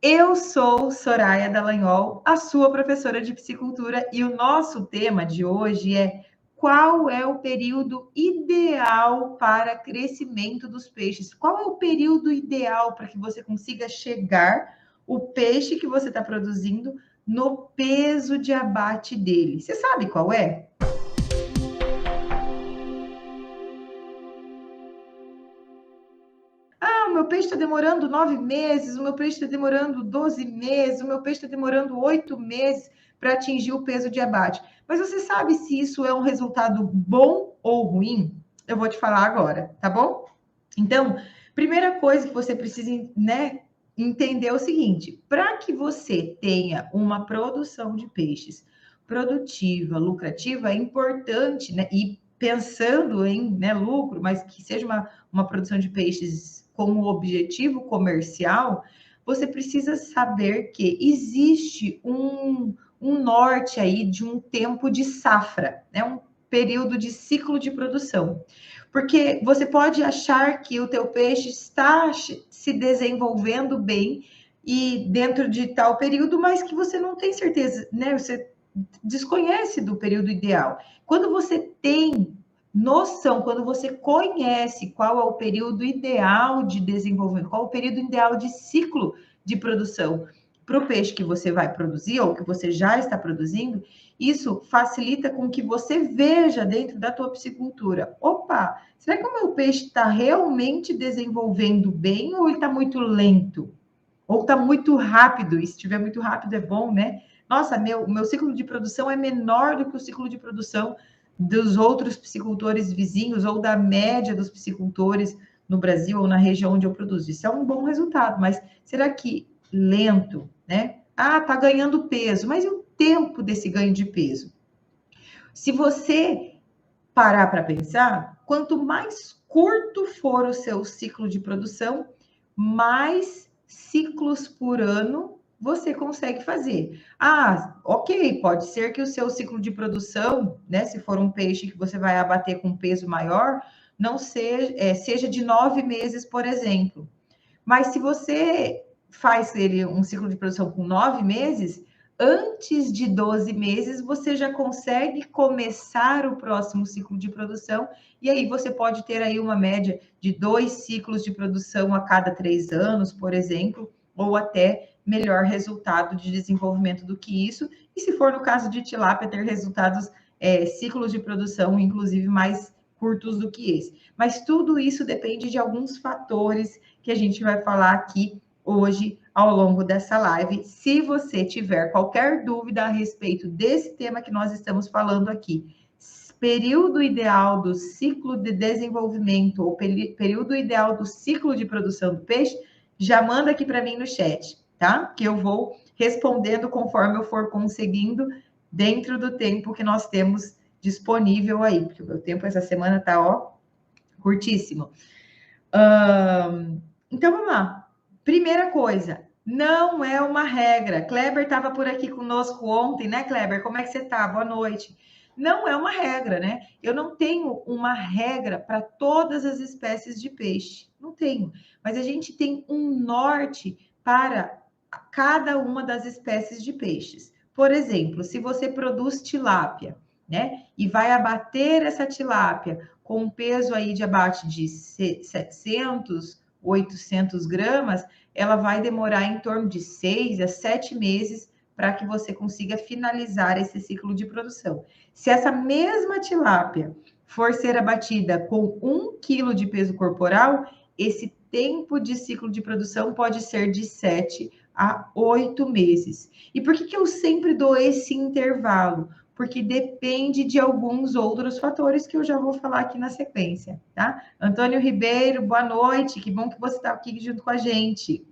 Eu sou Soraya Dallagnol, a sua professora de psicultura, e o nosso tema de hoje é: qual é o período ideal para crescimento dos peixes? Qual é o período ideal para que você consiga chegar o peixe que você está produzindo no peso de abate dele? Você sabe qual é? O meu peixe está demorando 9 meses, o meu peixe está demorando 12 meses, o meu peixe está demorando 8 meses para atingir o peso de abate. Mas você sabe se isso é um resultado bom ou ruim? Eu vou te falar agora, tá bom? Então, primeira coisa que você precisa, né, entender é o seguinte: para que você tenha uma produção de peixes produtiva, lucrativa, é importante, né, e pensando em, né, lucro, mas que seja uma produção de peixes com o objetivo comercial, você precisa saber que existe um norte aí de um tempo de safra, né, um período de ciclo de produção. Porque você pode achar que o teu peixe está se desenvolvendo bem e dentro de tal período, mas que você não tem certeza, né? Você desconhece do período ideal. Quando você tem noção, quando você conhece qual é o período ideal de desenvolvimento, qual é o período ideal de ciclo de produção para o peixe que você vai produzir ou que você já está produzindo, isso facilita com que você veja dentro da tua piscicultura: opa, será que o meu peixe está realmente desenvolvendo bem ou ele está muito lento? Ou está muito rápido? E se estiver muito rápido é bom, né? Nossa, meu ciclo de produção é menor do que o ciclo de produção dos outros piscicultores vizinhos ou da média dos piscicultores no Brasil ou na região onde eu produzo. Isso é um bom resultado, mas será que lento, né? Ah, tá ganhando peso, mas e o tempo desse ganho de peso? Se você parar para pensar, quanto mais curto for o seu ciclo de produção, mais ciclos por ano você consegue fazer. Ah, ok, pode ser que o seu ciclo de produção, né, se for um peixe que você vai abater com peso maior, não seja, seja de 9 meses, por exemplo. Mas se você faz ele um ciclo de produção com 9 meses, antes de 12 meses você já consegue começar o próximo ciclo de produção, e aí você pode ter aí uma média de 2 ciclos de produção a cada 3 anos, por exemplo, ou até melhor resultado de desenvolvimento do que isso. E se for no caso de tilápia, ter resultados, ciclos de produção, inclusive mais curtos do que esse. Mas tudo isso depende de alguns fatores que a gente vai falar aqui hoje ao longo dessa live. Se você tiver qualquer dúvida a respeito desse tema que nós estamos falando aqui, período ideal do ciclo de desenvolvimento ou período ideal do ciclo de produção do peixe, já manda aqui para mim no chat, tá? Que eu vou respondendo conforme eu for conseguindo dentro do tempo que nós temos disponível aí, porque o meu tempo essa semana tá, ó, curtíssimo. Então, vamos lá. Primeira coisa, não é uma regra. Kleber estava por aqui conosco ontem, né, Kleber? Como é que você está? Boa noite. Não é uma regra, né? Eu não tenho uma regra para todas as espécies de peixe. Não tenho. Mas a gente tem um norte para cada uma das espécies de peixes. Por exemplo, se você produz tilápia, né? E vai abater essa tilápia com um peso aí de abate de 700, 800 gramas, ela vai demorar em torno de 6 a 7 meses para que você consiga finalizar esse ciclo de produção. Se essa mesma tilápia for ser abatida com 1 quilo de peso corporal, esse tempo de ciclo de produção pode ser de 7 a 8 meses. E por que eu sempre dou esse intervalo? Porque depende de alguns outros fatores que eu já vou falar aqui na sequência, tá? Antônio Ribeiro, boa noite, que bom que você está aqui junto com a gente.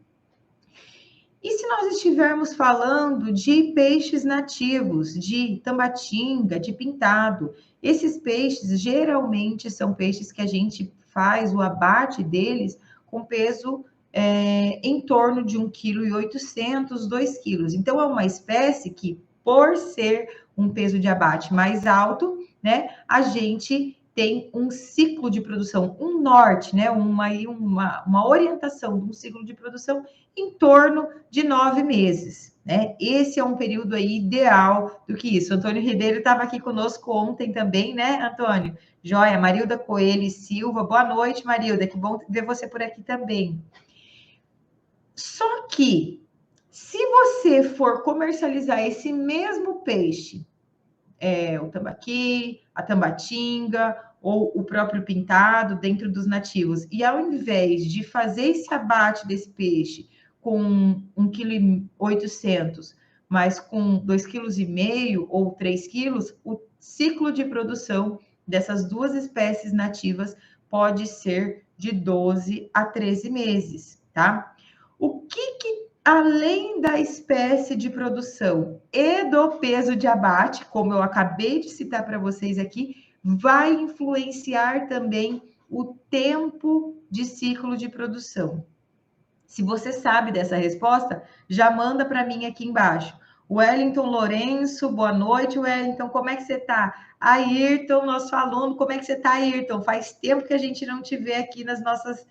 E se nós estivermos falando de peixes nativos, de tambatinga, de pintado, esses peixes geralmente são peixes que a gente faz o abate deles com peso em torno de 1,8 kg, 2 quilos. Então, é uma espécie que, por ser um peso de abate mais alto, né, a gente tem um ciclo de produção, um norte, né? Uma orientação de um ciclo de produção em torno de 9 meses, né? Esse é um período aí ideal do que isso. Antônio Ribeiro estava aqui conosco ontem também, né, Antônio? Joia, Marilda Coelho Silva, boa noite, Marilda, que bom ver você por aqui também. Só que, se você for comercializar esse mesmo peixe, o tambaqui, a tambatinga ou o próprio pintado dentro dos nativos, e ao invés de fazer esse abate desse peixe com 1,8 kg, mas com 2,5 kg ou 3 quilos, o ciclo de produção dessas duas espécies nativas pode ser de 12 a 13 meses, tá? O que além da espécie de produção e do peso de abate, como eu acabei de citar para vocês aqui, vai influenciar também o tempo de ciclo de produção? Se você sabe dessa resposta, já manda para mim aqui embaixo. Wellington Lourenço, boa noite, Wellington, como é que você está? Ayrton, nosso aluno, como é que você está, Ayrton? Faz tempo que a gente não te vê aqui nas nossas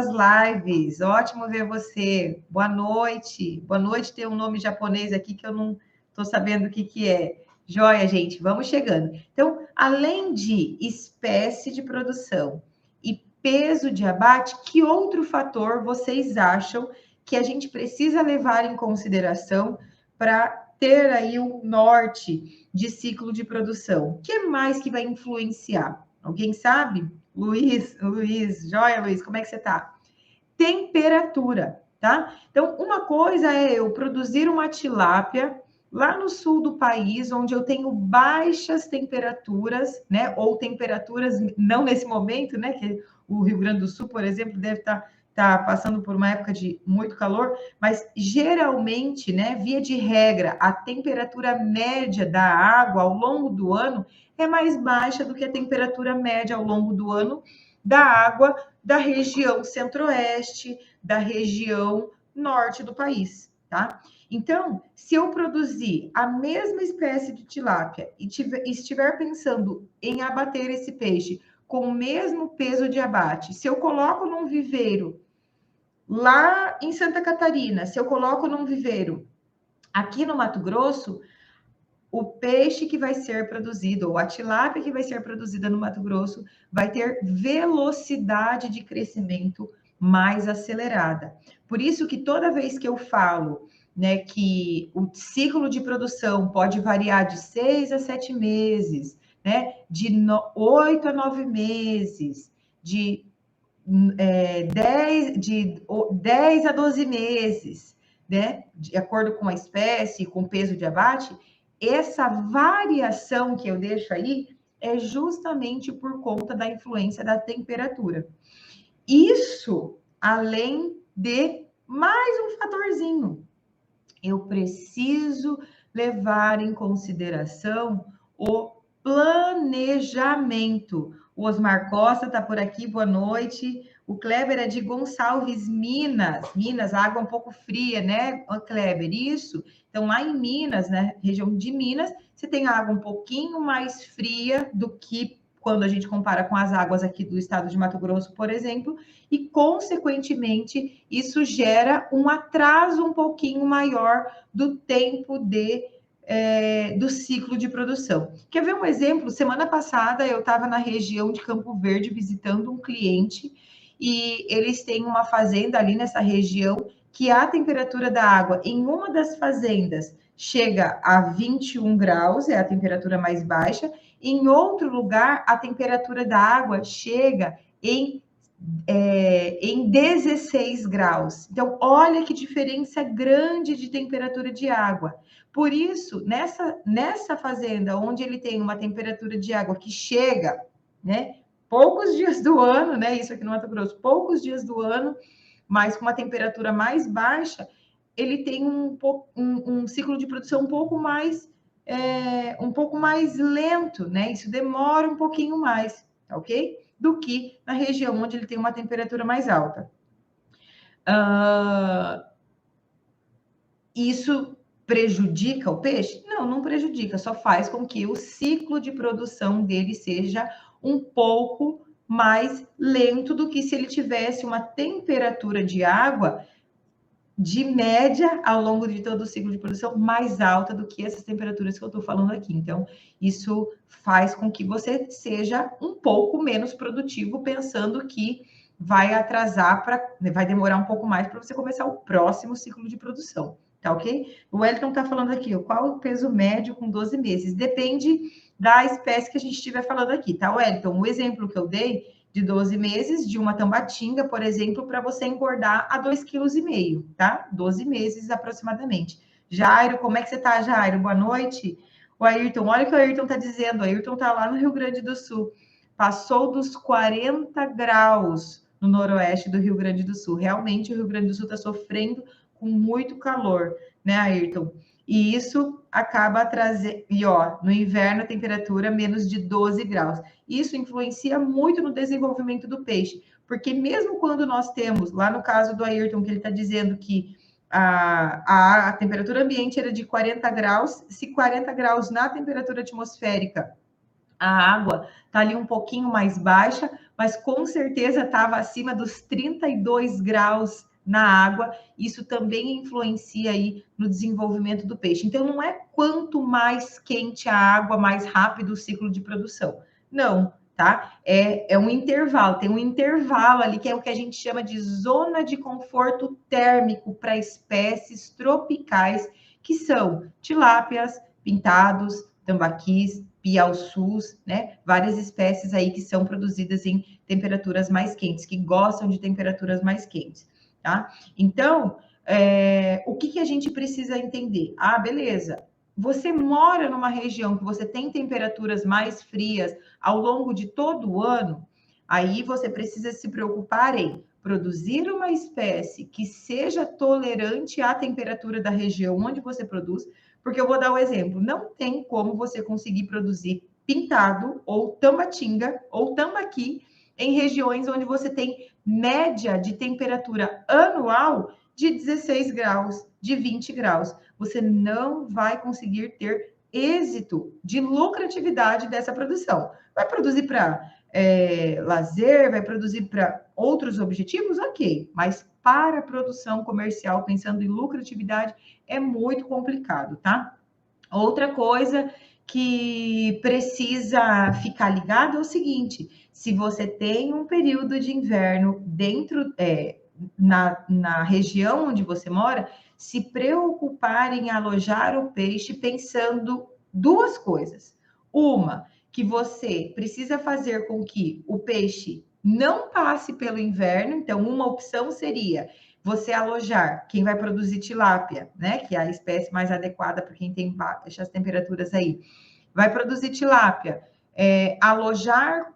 lives. Ótimo ver você. Boa noite. Boa noite, tem um nome japonês aqui que eu não estou sabendo o que é. Joia, gente, vamos chegando. Então, além de espécie de produção e peso de abate, que outro fator vocês acham que a gente precisa levar em consideração para ter aí um norte de ciclo de produção? O que mais que vai influenciar? Alguém sabe? Luiz, joia, Luiz, como é que você está? Temperatura, tá? Então, uma coisa é eu produzir uma tilápia lá no sul do país, onde eu tenho baixas temperaturas, né? Ou temperaturas, não nesse momento, né? Que o Rio Grande do Sul, por exemplo, deve estar passando por uma época de muito calor, mas geralmente, né, via de regra, a temperatura média da água ao longo do ano é mais baixa do que a temperatura média ao longo do ano da água da região centro-oeste, da região norte do país, tá? Então, se eu produzir a mesma espécie de tilápia e estiver pensando em abater esse peixe com o mesmo peso de abate, se eu coloco num viveiro lá em Santa Catarina, se eu coloco num viveiro aqui no Mato Grosso, o peixe que vai ser produzido, ou a tilápia que vai ser produzida no Mato Grosso, vai ter velocidade de crescimento mais acelerada. Por isso que toda vez que eu falo, né, que o ciclo de produção pode variar de 6 a 7 meses, né, de 8 a 9 meses, de 10 a 12 meses, né, de acordo com a espécie, com o peso de abate, essa variação que eu deixo aí é justamente por conta da influência da temperatura. Isso, além de mais um fatorzinho, eu preciso levar em consideração o planejamento. O Osmar Costa está por aqui, boa noite. O Kleber é de Gonçalves, Minas. Minas, água um pouco fria, né, Kleber? Isso. Então, lá em Minas, né, região de Minas, você tem água um pouquinho mais fria do que quando a gente compara com as águas aqui do estado de Mato Grosso, por exemplo, e, consequentemente, isso gera um atraso um pouquinho maior do tempo do ciclo de produção. Quer ver um exemplo? Semana passada eu estava na região de Campo Verde visitando um cliente e eles têm uma fazenda ali nessa região que a temperatura da água em uma das fazendas chega a 21 graus, é a temperatura mais baixa. Em outro lugar, a temperatura da água chega em 16 graus. Então, olha que diferença grande de temperatura de água. Por isso, nessa fazenda, onde ele tem uma temperatura de água que chega, né, poucos dias do ano, né, isso aqui no Mato Grosso, poucos dias do ano, mas com uma temperatura mais baixa, ele tem um ciclo de produção um pouco mais lento, né? Isso demora um pouquinho mais, tá ok? Do que na região onde ele tem uma temperatura mais alta. Isso prejudica o peixe? Não, não prejudica, só faz com que o ciclo de produção dele seja um pouco mais lento do que se ele tivesse uma temperatura de água de média ao longo de todo o ciclo de produção mais alta do que essas temperaturas que eu estou falando aqui. Então, isso faz com que você seja um pouco menos produtivo, pensando que vai atrasar, vai demorar um pouco mais para você começar o próximo ciclo de produção, tá ok? O Wellington está falando aqui, qual o peso médio com 12 meses? Depende da espécie que a gente estiver falando aqui, tá, Wellington? O exemplo que eu dei de 12 meses de uma tambatinga, por exemplo, para você engordar a 2,5 kg, tá? 12 meses aproximadamente. Jairo, como é que você tá, Jairo? Boa noite. O Ayrton, olha o que o Ayrton tá dizendo. O Ayrton tá lá no Rio Grande do Sul. Passou dos 40 graus no noroeste do Rio Grande do Sul. Realmente o Rio Grande do Sul está sofrendo com muito calor, né, Ayrton? E isso acaba trazendo... E, ó, no inverno a temperatura menos de 12 graus. Isso influencia muito no desenvolvimento do peixe, porque mesmo quando nós temos, lá no caso do Ayrton, que ele está dizendo que a temperatura ambiente era de 40 graus, se 40 graus na temperatura atmosférica, a água está ali um pouquinho mais baixa, mas com certeza estava acima dos 32 graus na água, isso também influencia aí no desenvolvimento do peixe. Então, não é quanto mais quente a água, mais rápido o ciclo de produção. Não, tá? É um intervalo, tem um intervalo ali que é o que a gente chama de zona de conforto térmico para espécies tropicais, que são tilápias, pintados, tambaquis, piau-sus, né? Várias espécies aí que são produzidas em temperaturas mais quentes, que gostam de temperaturas mais quentes, tá? Então, o que a gente precisa entender? Ah, beleza. Você mora numa região que você tem temperaturas mais frias ao longo de todo o ano, aí você precisa se preocupar em produzir uma espécie que seja tolerante à temperatura da região onde você produz, porque eu vou dar o exemplo, não tem como você conseguir produzir pintado ou tambatinga ou tambaqui em regiões onde você tem média de temperatura anual de 16 graus, de 20 graus. Você não vai conseguir ter êxito de lucratividade dessa produção. Vai produzir para lazer, vai produzir para outros objetivos? Ok, mas para a produção comercial, pensando em lucratividade, é muito complicado, tá? Outra coisa que precisa ficar ligado é o seguinte: se você tem um período de inverno dentro, na região onde você mora, se preocupar em alojar o peixe pensando duas coisas. Uma, que você precisa fazer com que o peixe não passe pelo inverno, então uma opção seria você alojar quem vai produzir tilápia, né? Que é a espécie mais adequada para quem tem baixas temperaturas aí. Vai produzir tilápia, alojar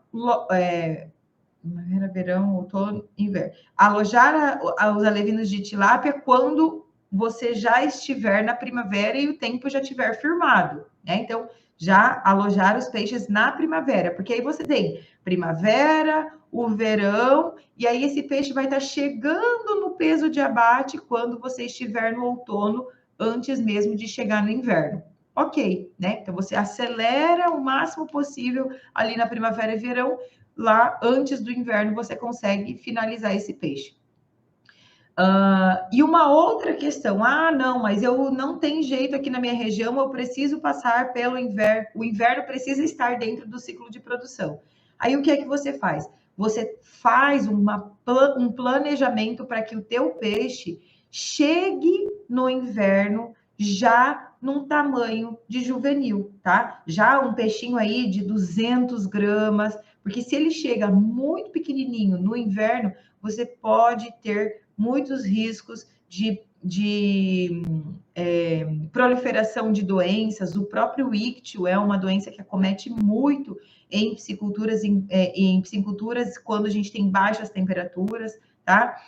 primavera, verão, outono, inverno. Alojar os alevinos de tilápia quando você já estiver na primavera e o tempo já estiver firmado, né? Então, já alojar os peixes na primavera, porque aí você tem primavera, o verão, e aí esse peixe vai estar chegando no peso de abate quando você estiver no outono, antes mesmo de chegar no inverno. Ok, né? Então você acelera o máximo possível ali na primavera e verão, lá antes do inverno você consegue finalizar esse peixe. E uma outra questão, não, mas eu não tenho jeito aqui na minha região, eu preciso passar pelo inverno, o inverno precisa estar dentro do ciclo de produção. Aí o que é que você faz? Você faz um planejamento para que o teu peixe chegue no inverno já num tamanho de juvenil, tá? Já um peixinho aí de 200 gramas, porque se ele chega muito pequenininho no inverno, você pode ter muitos riscos de proliferação de doenças. O próprio ictio é uma doença que acomete muito em pisciculturas, em pisciculturas quando a gente tem baixas temperaturas, tá?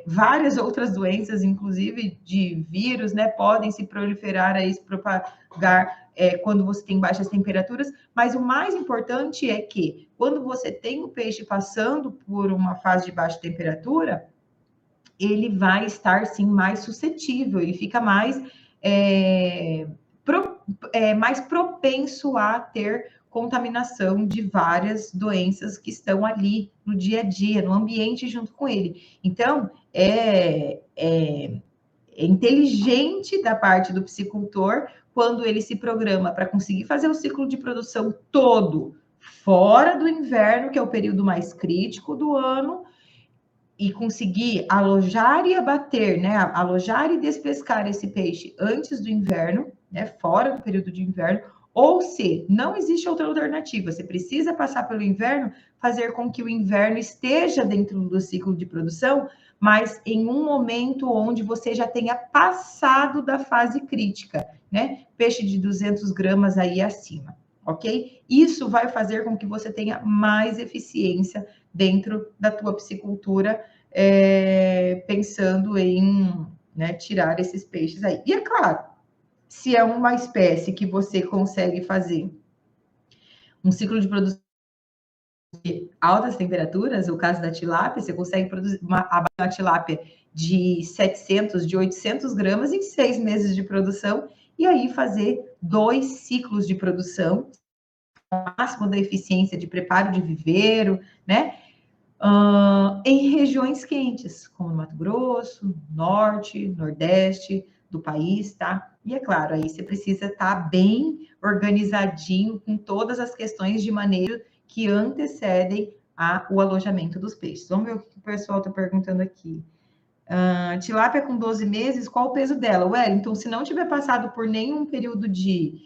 Várias outras doenças, inclusive de vírus, né, podem se proliferar aí, se propagar quando você tem baixas temperaturas, mas o mais importante é que quando você tem o peixe passando por uma fase de baixa temperatura, ele vai estar, sim, mais suscetível, ele fica mais propenso a ter contaminação de várias doenças que estão ali no dia a dia, no ambiente junto com ele. Então, é inteligente da parte do piscicultor quando ele se programa para conseguir fazer o ciclo de produção todo fora do inverno, que é o período mais crítico do ano, e conseguir alojar e abater, né? Alojar e despescar esse peixe antes do inverno, né? Fora do período de inverno, ou se não existe outra alternativa, você precisa passar pelo inverno, fazer com que o inverno esteja dentro do ciclo de produção, mas em um momento onde você já tenha passado da fase crítica, né? Peixe de 200 gramas aí acima, ok? Isso vai fazer com que você tenha mais eficiência dentro da tua piscicultura, pensando em, né, tirar esses peixes aí. E é claro, se é uma espécie que você consegue fazer um ciclo de produção de altas temperaturas, o caso da tilápia, você consegue produzir uma tilápia de 700, de 800 gramas em 6 meses de produção, e aí fazer 2 ciclos de produção, máximo da eficiência de preparo de viveiro, né? Em regiões quentes, como no Mato Grosso, Norte, Nordeste do país, tá? E é claro, aí você precisa estar bem organizadinho com todas as questões de manejo que antecedem o alojamento dos peixes. Vamos ver o que o pessoal está perguntando aqui. Tilápia com 12 meses, qual o peso dela? Wellington, se não tiver passado por nenhum período de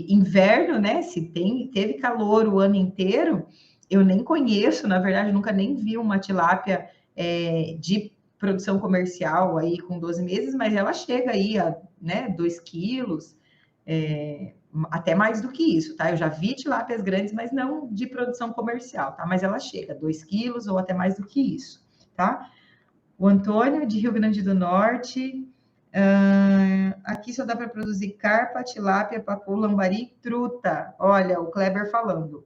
inverno, né? Se teve calor o ano inteiro, eu nem conheço, na verdade, nunca nem vi uma tilápia de produção comercial aí com 12 meses, mas ela chega aí a, né, 2 quilos, até mais do que isso, tá? Eu já vi tilápias grandes, mas não de produção comercial, tá? Mas ela chega a 2 quilos ou até mais do que isso, tá? O Antônio, de Rio Grande do Norte. Aqui só dá para produzir carpa, tilápia, pacu, lambari, truta. Olha, o Kleber falando.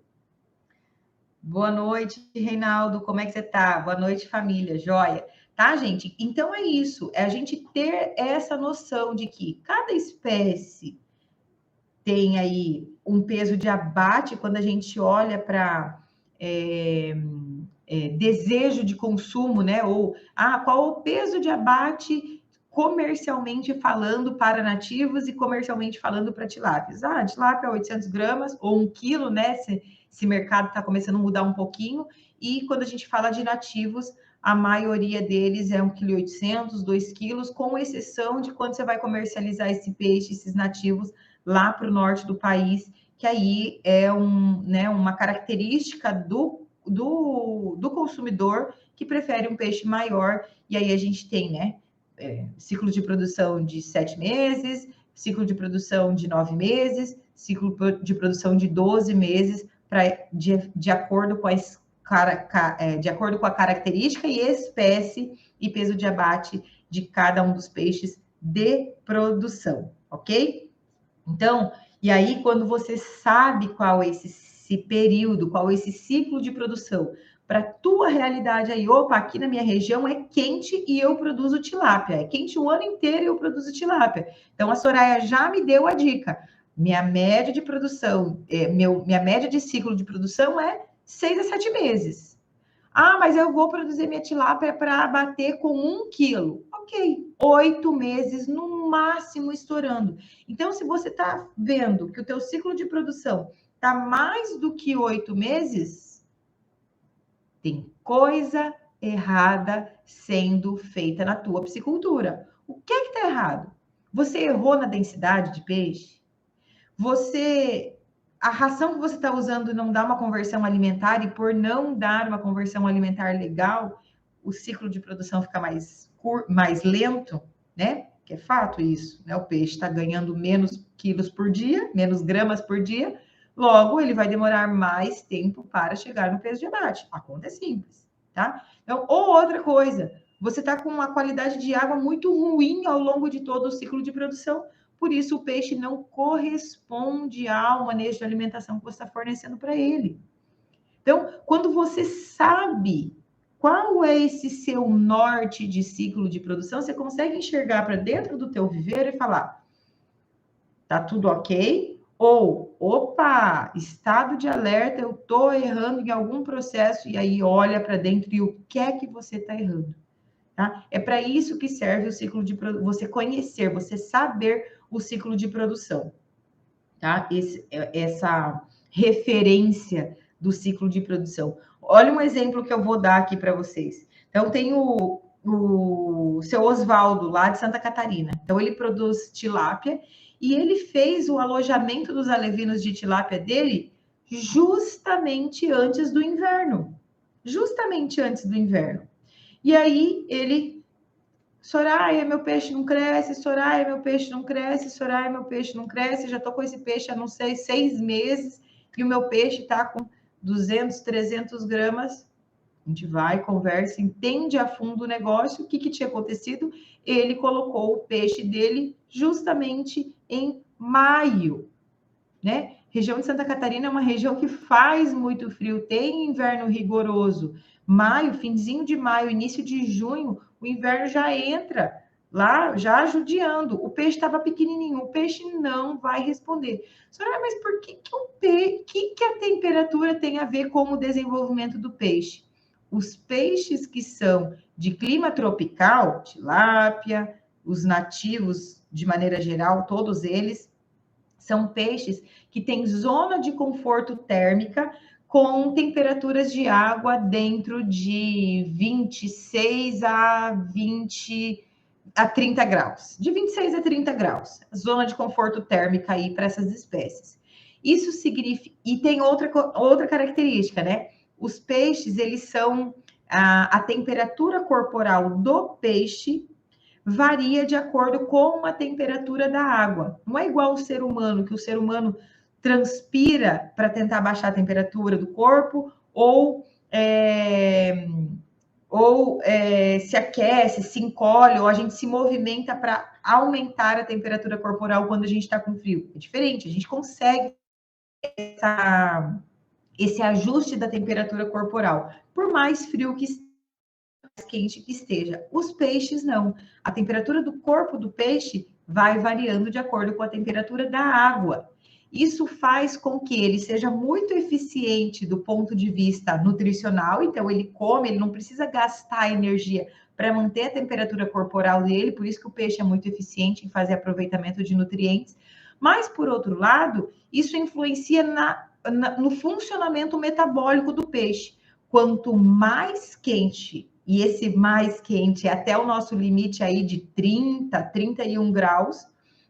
Boa noite, Reinaldo. Como é que você tá? Boa noite, família. Joia. Tá, gente? Então é isso. É a gente ter essa noção de que cada espécie tem aí um peso de abate quando a gente olha para desejo de consumo, né? Ou qual o peso de abate comercialmente falando para nativos e comercialmente falando para tilápias? Tilápia 800 gramas ou 1 quilo, né? Esse mercado está começando a mudar um pouquinho. E quando a gente fala de nativos, a maioria deles é 1,8 kg, 2 quilos, com exceção de quando você vai comercializar esse peixe, esses nativos, lá para o norte do país, que aí é uma característica do consumidor que prefere um peixe maior, e aí a gente tem, né, ciclo de produção de 7 meses, ciclo de produção de 9 meses, ciclo de produção de 12 meses, de acordo com de acordo com a característica e espécie e peso de abate de cada um dos peixes de produção, ok? Então, e aí quando você sabe qual é esse período, qual é esse ciclo de produção, para a tua realidade aí, aqui na minha região é quente e eu produzo tilápia, é quente o ano inteiro e eu produzo tilápia. Então, a Soraya já me deu a dica. Minha média de produção, minha média de ciclo de produção é 6 a 7 meses. Mas eu vou produzir minha tilápia para bater com 1 quilo. Ok, 8 meses no máximo estourando. Então, se você está vendo que o teu ciclo de produção está mais do que 8 meses, tem coisa errada sendo feita na tua piscicultura. O que é que está errado? Você errou na densidade de peixe? A ração que você está usando não dá uma conversão alimentar, e por não dar uma conversão alimentar legal, o ciclo de produção fica mais lento, né? Que é fato isso, né? O peixe está ganhando menos quilos por dia, menos gramas por dia, logo ele vai demorar mais tempo para chegar no peso de abate. A conta é simples, tá? Então, ou outra coisa, você está com uma qualidade de água muito ruim ao longo de todo o ciclo de produção, por isso o peixe não corresponde ao manejo de alimentação que você está fornecendo para ele. Então, quando você sabe qual é esse seu norte de ciclo de produção, você consegue enxergar para dentro do teu viveiro e falar, tá tudo ok? Ou, opa, estado de alerta, eu estou errando em algum processo, e aí olha para dentro e o que é que você está errando, tá? É para isso que serve o ciclo de você conhecer, você saber o ciclo de produção, tá? Essa referência do ciclo de produção. Olha um exemplo que eu vou dar aqui para vocês. Então, tem o seu Oswaldo, lá de Santa Catarina. Então, ele produz tilápia e ele fez o alojamento dos alevinos de tilápia dele justamente antes do inverno. Justamente antes do inverno. E aí, ele Soraya, meu peixe não cresce, Soraya, meu peixe não cresce, Soraya, meu peixe não cresce. Já estou com esse peixe há, não sei, 6 meses e o meu peixe está com 200, 300 gramas. A gente vai, conversa, entende a fundo o negócio. O que tinha acontecido? Ele colocou o peixe dele justamente em maio, né? Região de Santa Catarina é uma região que faz muito frio, tem inverno rigoroso. Maio, finzinho de maio, início de junho, o inverno já entra lá, já judiando. O peixe estava pequenininho, o peixe não vai responder. Senhora, mas por que a temperatura tem a ver com o desenvolvimento do peixe? Os peixes que são de clima tropical, tilápia, os nativos, de maneira geral, todos eles, são peixes que têm zona de conforto térmica com temperaturas de água dentro de 26 a 30 graus. De 26 a 30 graus. Zona de conforto térmica aí para essas espécies. Isso significa... E tem outra característica, né? Os peixes, eles são... A temperatura corporal do peixe varia de acordo com a temperatura da água. Não é igual o ser humano, que o ser humano transpira para tentar baixar a temperatura do corpo, ou se aquece, se encolhe, ou a gente se movimenta para aumentar a temperatura corporal quando a gente está com frio. É diferente, a gente consegue esse ajuste da temperatura corporal, por mais frio que quente que esteja. Os peixes não. A temperatura do corpo do peixe vai variando de acordo com a temperatura da água. Isso faz com que ele seja muito eficiente do ponto de vista nutricional, então ele come, ele não precisa gastar energia para manter a temperatura corporal dele, por isso que o peixe é muito eficiente em fazer aproveitamento de nutrientes. Mas, por outro lado, isso influencia no funcionamento metabólico do peixe. Quanto mais quente, e esse mais quente é até o nosso limite aí de 30, 31 graus,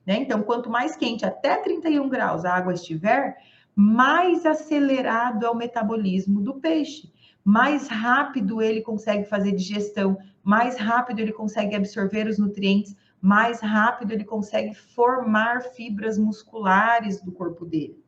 né? Então, quanto mais quente, até 31 graus a água estiver, mais acelerado é o metabolismo do peixe. Mais rápido ele consegue fazer digestão, mais rápido ele consegue absorver os nutrientes, mais rápido ele consegue formar fibras musculares do corpo dele.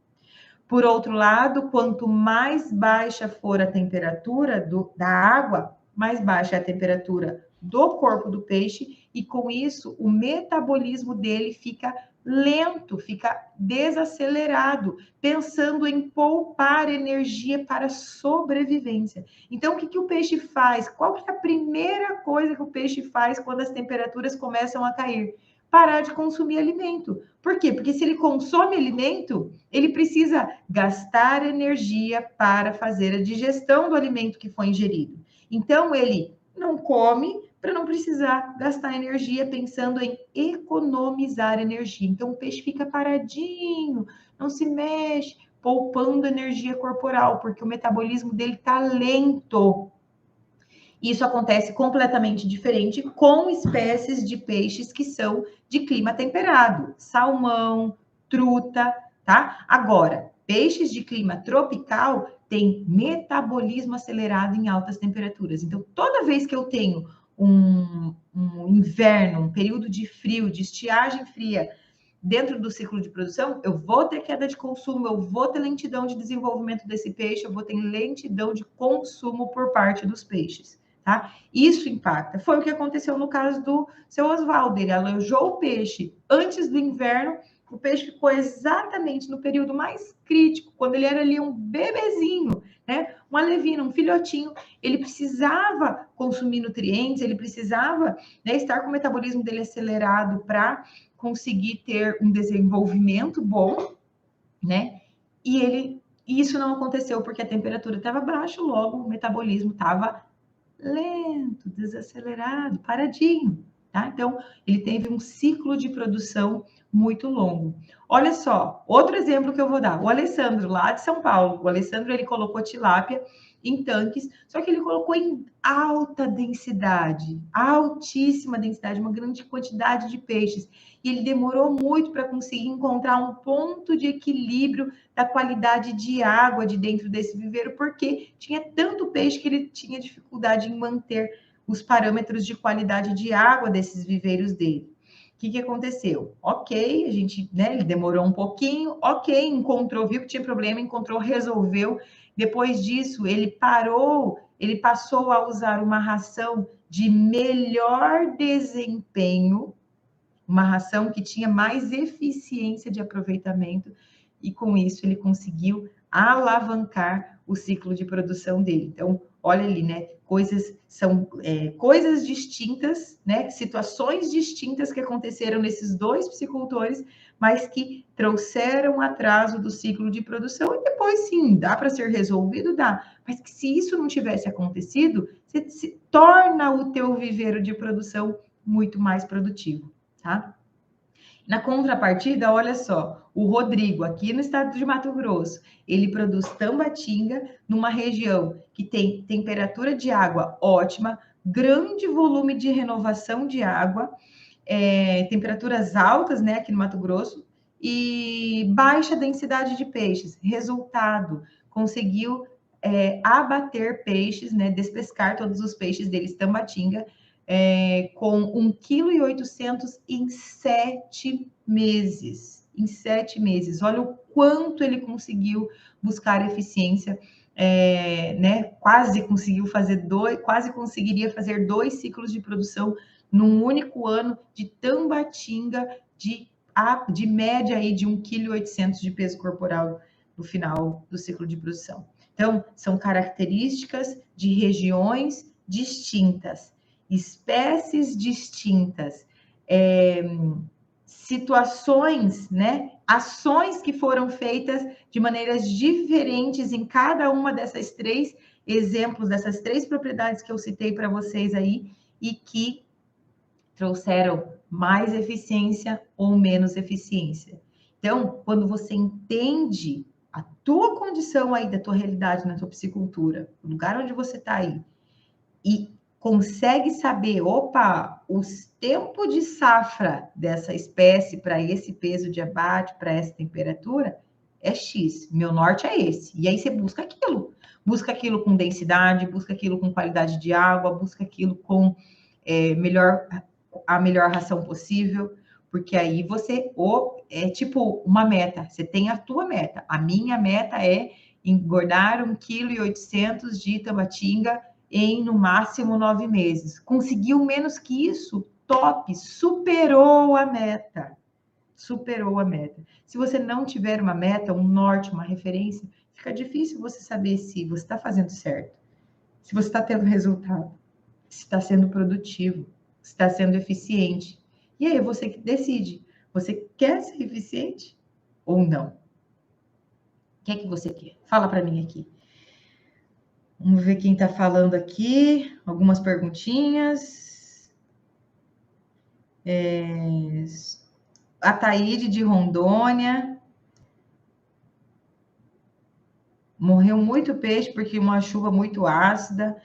Por outro lado, quanto mais baixa for a temperatura da água, mais baixa é a temperatura do corpo do peixe, e com isso o metabolismo dele fica lento, fica desacelerado, pensando em poupar energia para sobrevivência. Então, o que o peixe faz? Qual que é a primeira coisa que o peixe faz quando as temperaturas começam a cair? Parar de consumir alimento. Por quê? Porque se ele consome alimento, ele precisa gastar energia para fazer a digestão do alimento que foi ingerido. Então, ele não come para não precisar gastar energia pensando em economizar energia. Então, o peixe fica paradinho, não se mexe, poupando energia corporal, porque o metabolismo dele está lento. Isso acontece completamente diferente com espécies de peixes que são de clima temperado, salmão, truta, tá? Agora, peixes de clima tropical têm metabolismo acelerado em altas temperaturas. Então, toda vez que eu tenho um inverno, um período de frio, de estiagem fria, dentro do ciclo de produção, eu vou ter queda de consumo, eu vou ter lentidão de desenvolvimento desse peixe, eu vou ter lentidão de consumo por parte dos peixes. Tá? Isso impacta. Foi o que aconteceu no caso do seu Oswaldo. Ele alojou o peixe antes do inverno, o peixe ficou exatamente no período mais crítico, quando ele era ali um bebezinho, né? Um alevino, um filhotinho. Ele precisava consumir nutrientes, ele precisava, né, estar com o metabolismo dele acelerado para conseguir ter um desenvolvimento bom. né? E isso não aconteceu porque a temperatura estava baixa, logo o metabolismo estava lento, desacelerado, paradinho, tá? Então, ele teve um ciclo de produção muito longo. Olha só, outro exemplo que eu vou dar. O Alessandro, lá de São Paulo, o Alessandro, ele colocou tilápia em tanques, só que ele colocou em alta densidade, altíssima densidade, uma grande quantidade de peixes. E ele demorou muito para conseguir encontrar um ponto de equilíbrio da qualidade de água de dentro desse viveiro, porque tinha tanto peixe que ele tinha dificuldade em manter os parâmetros de qualidade de água desses viveiros dele. O que aconteceu? Ok, a gente, né, ele demorou um pouquinho, ok, encontrou, viu que tinha problema, encontrou, resolveu. Depois disso, ele parou, ele passou a usar uma ração de melhor desempenho, uma ração que tinha mais eficiência de aproveitamento, e com isso ele conseguiu alavancar o ciclo de produção dele. Então, olha ali, né? Coisas distintas, né? Situações distintas que aconteceram nesses dois piscicultores, mas que trouxeram atraso do ciclo de produção, e depois sim, dá para ser resolvido, dá. Mas que se isso não tivesse acontecido, você se torna o teu viveiro de produção muito mais produtivo, tá? Na contrapartida, olha só, o Rodrigo, aqui no estado de Mato Grosso, ele produz tambatinga numa região que tem temperatura de água ótima, grande volume de renovação de água, temperaturas altas, né, aqui no Mato Grosso, e baixa densidade de peixes. Resultado, conseguiu abater peixes, né, despescar todos os peixes deles, tambatinga, com 1,8 kg em 7 meses. Em 7 meses. Olha o quanto ele conseguiu buscar eficiência, né? Quase conseguiria fazer 2 ciclos de produção num único ano de tambatinga de média aí de 1,8 kg de peso corporal no final do ciclo de produção. Então, são características de regiões distintas, espécies distintas, situações, né? Ações que foram feitas de maneiras diferentes em cada uma dessas 3 exemplos, dessas 3 propriedades que eu citei para vocês aí, e que trouxeram mais eficiência ou menos eficiência. Então, quando você entende a tua condição aí, da tua realidade na tua piscicultura, o lugar onde você está aí, e consegue saber, opa, os tempos de safra dessa espécie para esse peso de abate, para essa temperatura, é X. Meu norte é esse. E aí você busca aquilo. Busca aquilo com densidade, busca aquilo com qualidade de água, busca aquilo com a melhor ração possível, porque aí você é tipo uma meta. Você tem a tua meta. A minha meta é engordar 1,8 kg de tambatinga em no máximo 9 meses. Conseguiu menos que isso? Top! Superou a meta. Superou a meta. Se você não tiver uma meta, um norte, uma referência, fica difícil você saber se você está fazendo certo, se você está tendo resultado, se está sendo produtivo, se está sendo eficiente. E aí você que decide. Você quer ser eficiente ou não? O que é que você quer? Fala para mim aqui. Vamos ver quem está falando aqui. Algumas perguntinhas. A Taíde de Rondônia. Morreu muito peixe porque uma chuva muito ácida.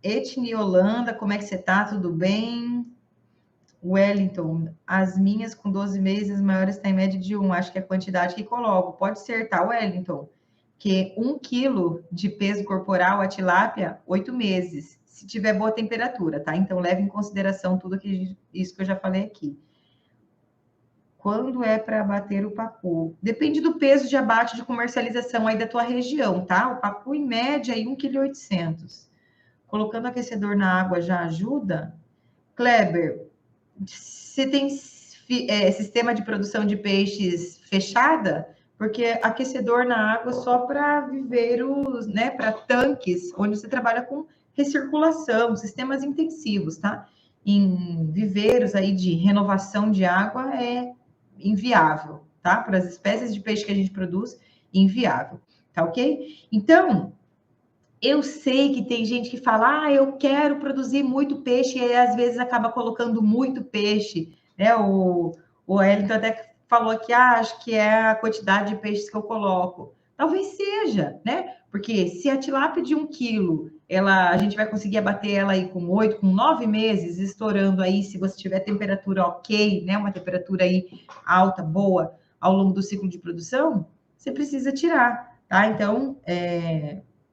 Etniolanda, como é que você tá? Tudo bem? Wellington, as minhas com 12 meses, maiores está em média de 1. Acho que é a quantidade que coloco. Pode ser, tá, Wellington? Que 1 quilo de peso corporal a tilápia, 8 meses, se tiver boa temperatura, tá? Então, leve em consideração tudo isso que eu já falei aqui. Quando é para abater o pacu? Depende do peso de abate de comercialização aí da tua região, tá? O pacu, em média, aí 1,8 kg. Colocando aquecedor na água já ajuda? Kleber, você tem sistema de produção de peixes fechada? Porque aquecedor na água só para viveiros, né? Para tanques, onde você trabalha com recirculação, sistemas intensivos, tá? Em viveiros aí de renovação de água inviável, tá? Para as espécies de peixe que a gente produz, inviável, tá ok? Então, eu sei que tem gente que fala, eu quero produzir muito peixe, e aí, às vezes acaba colocando muito peixe, né? O Wellington até falou aqui, acho que é a quantidade de peixes que eu coloco. Talvez seja, né? Porque se a tilápia de 1 quilo, a gente vai conseguir abater ela aí com 8, com 9 meses, estourando aí, se você tiver temperatura ok, né? Uma temperatura aí alta, boa, ao longo do ciclo de produção, você precisa tirar, tá? Então,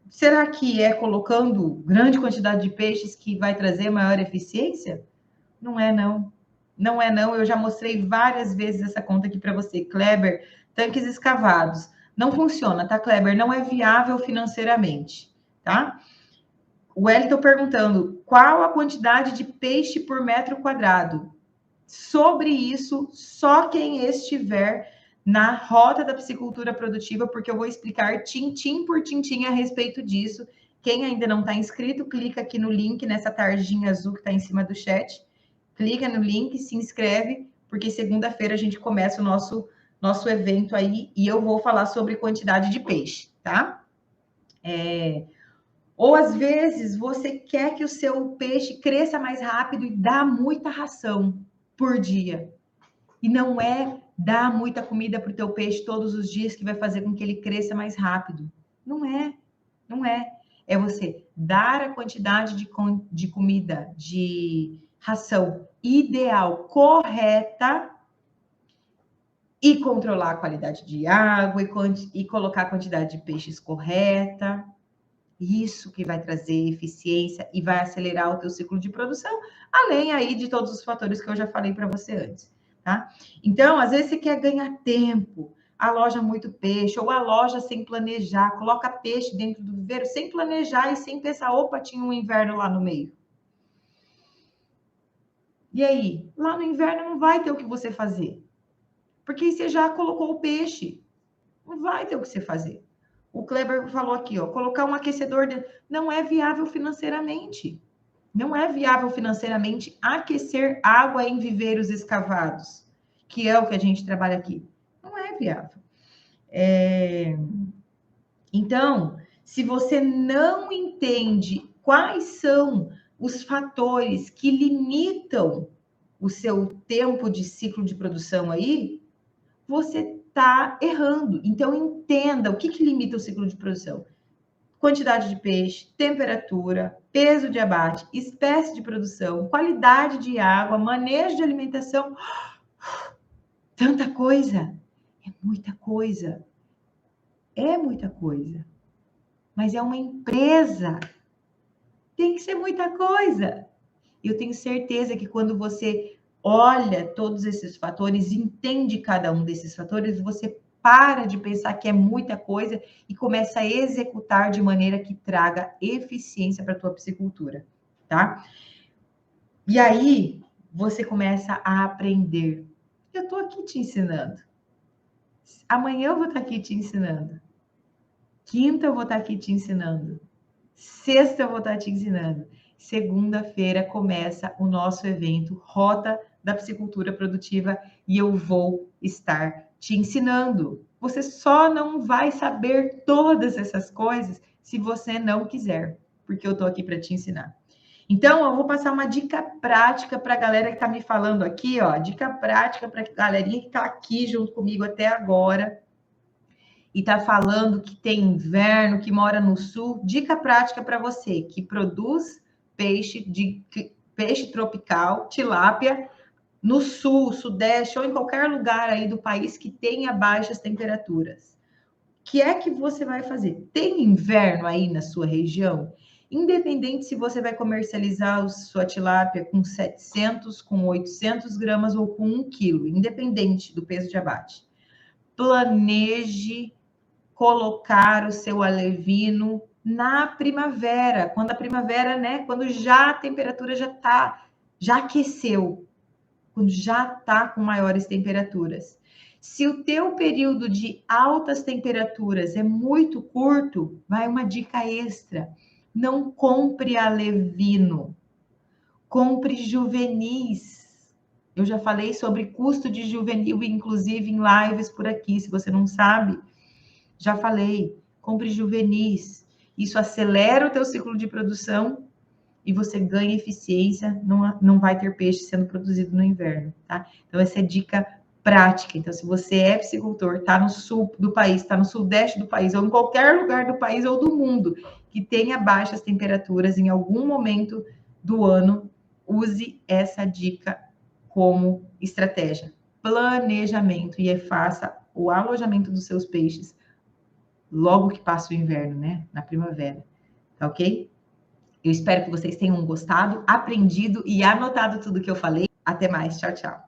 será que é colocando grande quantidade de peixes que vai trazer maior eficiência? Não é, não. Não é, não. Eu já mostrei várias vezes essa conta aqui para você. Kleber, tanques escavados. Não funciona, tá, Kleber? Não é viável financeiramente, tá? O Wellington perguntando, qual a quantidade de peixe por metro quadrado? Sobre isso, só quem estiver na rota da piscicultura produtiva, porque eu vou explicar tintim por tintim a respeito disso. Quem ainda não está inscrito, clica aqui no link, nessa tarjinha azul que está em cima do chat. Clica no link, se inscreve, porque segunda-feira a gente começa o nosso evento aí e eu vou falar sobre quantidade de peixe, tá? Ou às vezes você quer que o seu peixe cresça mais rápido e dá muita ração por dia. E não é dar muita comida para o teu peixe todos os dias que vai fazer com que ele cresça mais rápido. Não é, não é. É você dar a quantidade de comida, de ração ideal, correta, e controlar a qualidade de água e colocar a quantidade de peixes correta. Isso que vai trazer eficiência e vai acelerar o teu ciclo de produção, além aí de todos os fatores que eu já falei para você antes, tá? Então, às vezes você quer ganhar tempo, aloja muito peixe, ou aloja sem planejar, coloca peixe dentro do viveiro sem planejar e sem pensar, opa, tinha um inverno lá no meio. E aí? Lá no inverno não vai ter o que você fazer, porque você já colocou o peixe, não vai ter o que você fazer. O Kleber falou aqui, ó, colocar um aquecedor não é viável financeiramente. Não é viável financeiramente aquecer água em viveiros escavados, que é o que a gente trabalha aqui. Não é viável. Então, se você não entende quais são os fatores que limitam o seu tempo de ciclo de produção aí, você está errando. Então, entenda o que limita o ciclo de produção. Quantidade de peixe, temperatura, peso de abate, espécie de produção, qualidade de água, manejo de alimentação. Tanta coisa. É muita coisa. É muita coisa. Mas é uma empresa. Tem que ser muita coisa. Eu tenho certeza que quando você olha todos esses fatores, entende cada um desses fatores, você para de pensar que é muita coisa e começa a executar de maneira que traga eficiência para a tua piscicultura, tá? E aí, você começa a aprender. Eu estou aqui te ensinando. Amanhã eu vou estar aqui te ensinando. Quinta eu vou estar aqui te ensinando. Sexta eu vou estar te ensinando. Segunda-feira começa o nosso evento Rota da Piscicultura Produtiva e eu vou estar te ensinando. Você só não vai saber todas essas coisas se você não quiser, porque eu estou aqui para te ensinar. Então, eu vou passar uma dica prática para a galera que está me falando aqui, ó. Dica prática para a galerinha que está aqui junto comigo até agora e está falando que tem inverno, que mora no sul. Dica prática para você que produz peixe tropical, tilápia, no sul, sudeste ou em qualquer lugar aí do país que tenha baixas temperaturas. O que é que você vai fazer? Tem inverno aí na sua região? Independente se você vai comercializar a sua tilápia com 700, com 800 gramas ou com 1 quilo, independente do peso de abate. Planeje colocar o seu alevino na primavera, quando a primavera, né, quando já a temperatura já aqueceu, quando já está com maiores temperaturas. Se o teu período de altas temperaturas é muito curto, vai uma dica extra. Não compre alevino, compre juvenis. Eu já falei sobre custo de juvenil, inclusive em lives por aqui. Se você não sabe, já falei. Compre juvenis. Isso acelera o teu ciclo de produção e você ganha eficiência. Não vai ter peixe sendo produzido no inverno, tá? Então, essa é dica prática. Então, se você é piscicultor, está no sul do país, está no sudeste do país, ou em qualquer lugar do país ou do mundo que tenha baixas temperaturas em algum momento do ano, use essa dica como estratégia. Planejamento e faça o alojamento dos seus peixes logo que passa o inverno, né? Na primavera, tá ok? Eu espero que vocês tenham gostado, aprendido e anotado tudo que eu falei. Até mais, tchau, tchau.